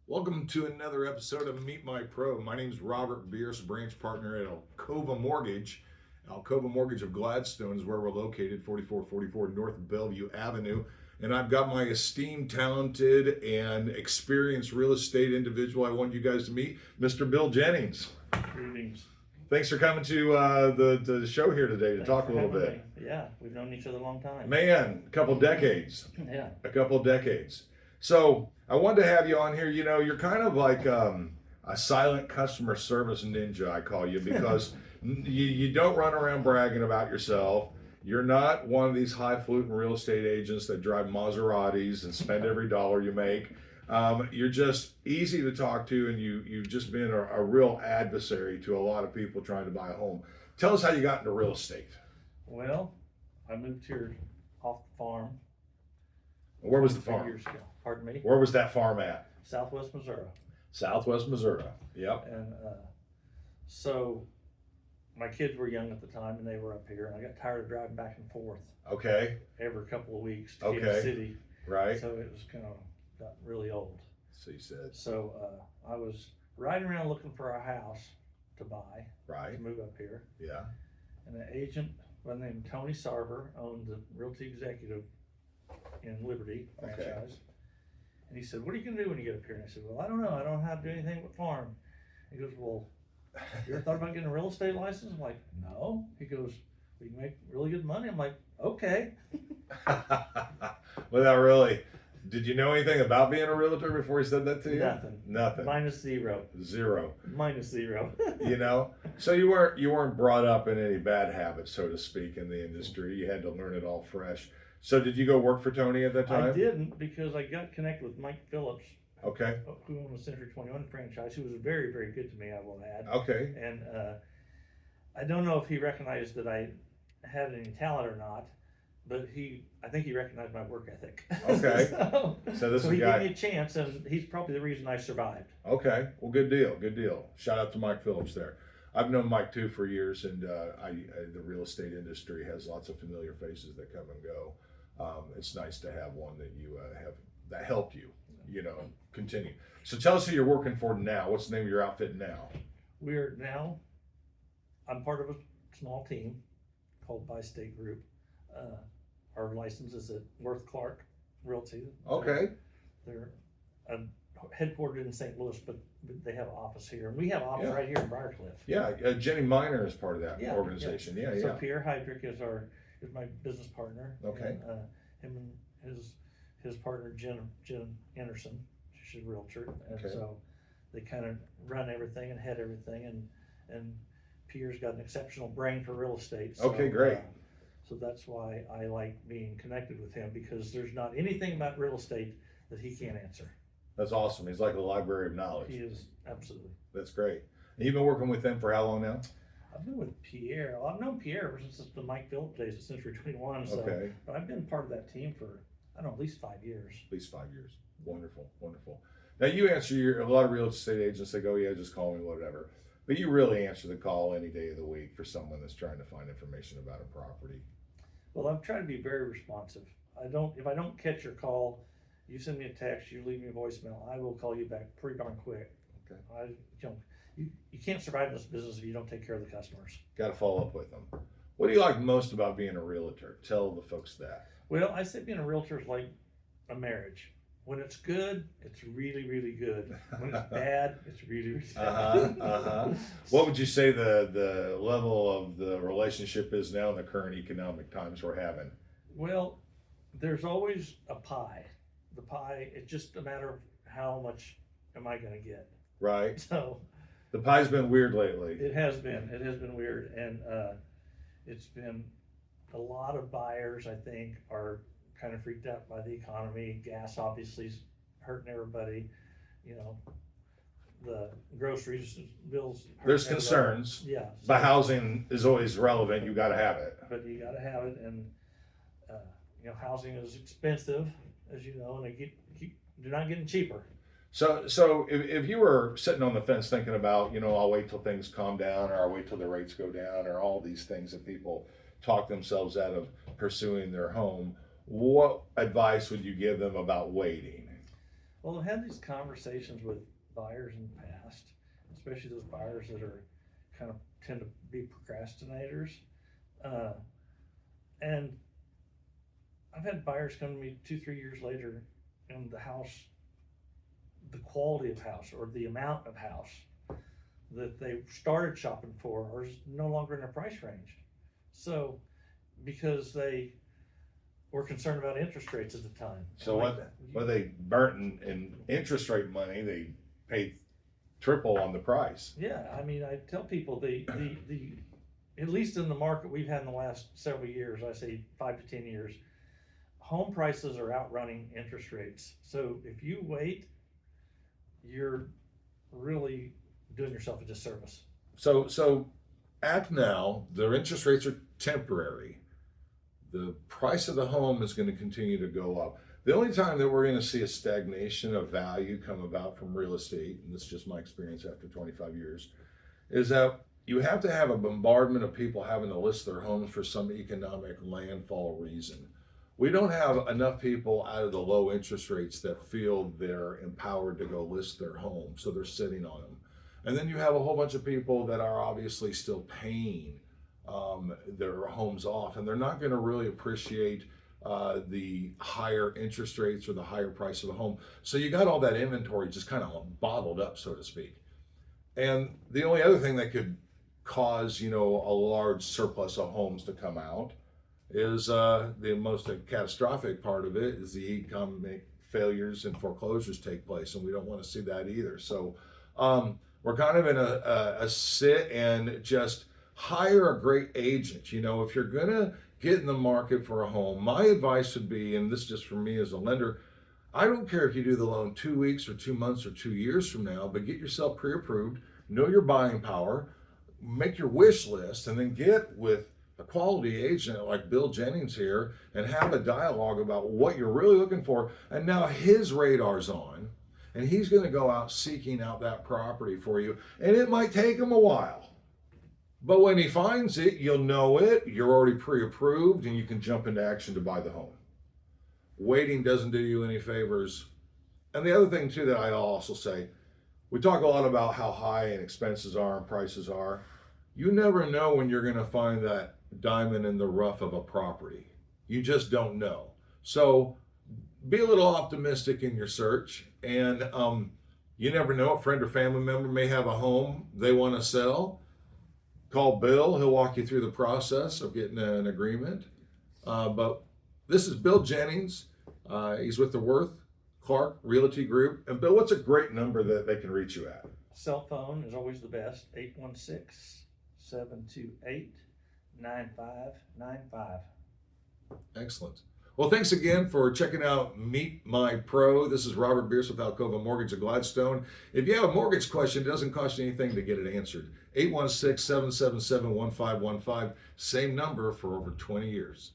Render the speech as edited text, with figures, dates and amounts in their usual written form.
Welcome to another episode of Meet My Pro. My name is Robert Bierce, branch partner at Alcova Mortgage. Alcova Mortgage of Gladstone is where we're located, 4444 North Bellevue Avenue. And I've got my esteemed, talented, and experienced real estate individual I want you guys to meet, Mr. Bill Jennings. Greetings. Thanks for coming to the show here today to Thanks talk a for little having bit. me. Yeah, we've known each other a long time. Man, a couple decades. Yeah. A couple of decades. So I wanted to have you on here. You know, you're kind of like a silent customer service ninja, I call you, because you don't run around bragging about yourself. You're not one of these highfalutin real estate agents that drive Maseratis and spend every dollar you make. You're just easy to talk to, and you've just been a real adversary to a lot of people trying to buy a home. Tell us how you got into real estate. Well, I moved here off the farm. Where was the 3 farm? years ago. Pardon me? Where was that farm at? Southwest Missouri. Southwest Missouri. Yep. And so my kids were young at the time and they were up here, and I got tired of driving back and forth Okay. every couple of weeks to Kansas Okay. City. Right. So it was kind of got really old. So you said. So I was riding around looking for a house to buy, Right. to move up here. Yeah. And an agent by the name of Tony Sarver owned the Realty Executive in Liberty Okay. franchise. And he said, "What are you going to do when you get up here?" And I said, "Well, I don't know. I don't know how to do anything but farm." He goes, "Well, you ever thought about getting a real estate license?" I'm like, "No." He goes, "We can make really good money." I'm like, "Okay." Without really, did you know anything about being a realtor before he said that to you? Nothing. Nothing. Minus zero. Zero. Minus zero. You know, so you weren't brought up in any bad habits, so to speak, in the industry. You had to learn it all fresh. So did you go work for Tony at that time? I didn't, because I got connected with Mike Phillips, Okay. who owned the Century 21 franchise, who was very, very good to me, I will add. Okay. And I don't know if he recognized that I had any talent or not, but I think he recognized my work ethic. Okay. So this is he a guy. gave me a chance, and he's probably the reason I survived. Okay. Well, good deal. Good deal. Shout out to Mike Phillips there. I've known Mike too for years, and the real estate industry has lots of familiar faces that come and go. It's nice to have one that you have that helped you, continue. So tell us who you're working for now. What's the name of your outfit now? I'm part of a small team called By State Group. Our license is at Worth Clark Realty. Okay. They're headquartered in St. Louis, but they have an office here, and we have an office Yeah. right here in Briarcliff. Yeah, Jenny Miner is part of that Yeah, organization. Yeah, So yeah. Pierre Heydrich is my business partner. Okay. And, him and his partner Jen Anderson, she's a realtor, and Okay. so they kind of run everything and head everything, and Pierre's got an exceptional brain for real estate. So, Okay, great. So that's why I like being connected with him, because there's not anything about real estate that he can't answer. That's awesome. He's like a library of knowledge. He is, absolutely. That's great. And you've been working with them for how long now? I've been with Pierre. Well, I've known Pierre ever since the Mike Phillips days at Century 21. So, Okay. but I've been part of that team for, I don't know, at least 5 years. At least 5 years. Wonderful, wonderful. Now you answer a lot of real estate agents, they go, yeah, just call me, whatever. But you really answer the call any day of the week for someone that's trying to find information about a property. Well, I'm trying to be very responsive. If I don't catch your call, you send me a text, you leave me a voicemail, I will call you back pretty darn quick. Okay. You can't survive in this business if you don't take care of the customers. Got to follow up with them. What do you like most about being a realtor? Tell the folks that. Well, I say being a realtor is like a marriage. When it's good, it's really, really good. When it's bad, it's really, really bad. What would you say the level of the relationship is now in the current economic times we're having? Well, there's always a pie. The pie, it's just a matter of how much am I going to get. Right. So The pie's been weird lately. it has been weird, and it's been a lot of buyers, I think, are kind of freaked out by the economy. Gas obviously is hurting everybody. The groceries bills. hurting There's everybody. concerns. Yeah. But housing is always relevant. You got to have it. But you got to have it, and housing is expensive, as you know, and they're not getting cheaper. So if you were sitting on the fence thinking about, I'll wait till things calm down, or I'll wait till the rates go down, or all these things that people talk themselves out of pursuing their home, what advice would you give them about waiting? Well, I've had these conversations with buyers in the past, especially those buyers that are kind of tend to be procrastinators. And I've had buyers come to me 2, 3 years later, and the house, the quality of house or the amount of house that they started shopping for is no longer in their price range. So, because they were concerned about interest rates at the time. So what they burnt in interest rate money, they paid triple on the price. Yeah, I mean, I tell people the at least in the market we've had in the last several years, I say 5 to 10 years, home prices are outrunning interest rates. So if you wait, you're really doing yourself a disservice. So act now. Their interest rates are temporary. The price of the home is going to continue to go up. The only time that we're going to see a stagnation of value come about from real estate, and this is just my experience after 25 years, is that you have to have a bombardment of people having to list their homes for some economic landfall reason. We don't have enough people out of the low interest rates that feel they're empowered to go list their home, so they're sitting on them. And then you have a whole bunch of people that are obviously still paying their homes off, and they're not going to really appreciate the higher interest rates or the higher price of the home. So you got all that inventory just kind of bottled up, so to speak. And the only other thing that could cause, a large surplus of homes to come out is the most catastrophic part of it is the economic failures and foreclosures take place, and we don't want to see that either. So we're kind of in a sit and just hire a great agent. If you're gonna get in the market for a home, my advice would be, and this is just for me as a lender, I don't care if you do the loan 2 weeks or 2 months or 2 years from now, but get yourself pre-approved, know your buying power, make your wish list, and then get with a quality agent like Bill Jennings here and have a dialogue about what you're really looking for. And now his radar's on, and he's going to go out seeking out that property for you. And it might take him a while, but when he finds it, you'll know it. You're already pre-approved, and you can jump into action to buy the home. Waiting doesn't do you any favors. And the other thing too that I also say, we talk a lot about how high and expenses are and prices are. You never know when you're going to find that diamond in the rough of a property. You just don't know. So be a little optimistic in your search, and you never know, a friend or family member may have a home they want to sell. Call Bill, he'll walk you through the process of getting an agreement. But this is Bill Jennings. He's with the Worth Clark Realty Group. And Bill, what's a great number that they can reach you at? Cell phone is always the best, 816-728-9595. Excellent. Well, thanks again for checking out Meet My Pro. This is Robert Bierce with Alcova Mortgage of Gladstone. If you have a mortgage question, it doesn't cost you anything to get it answered. 816-777-1515. Same number for over 20 years.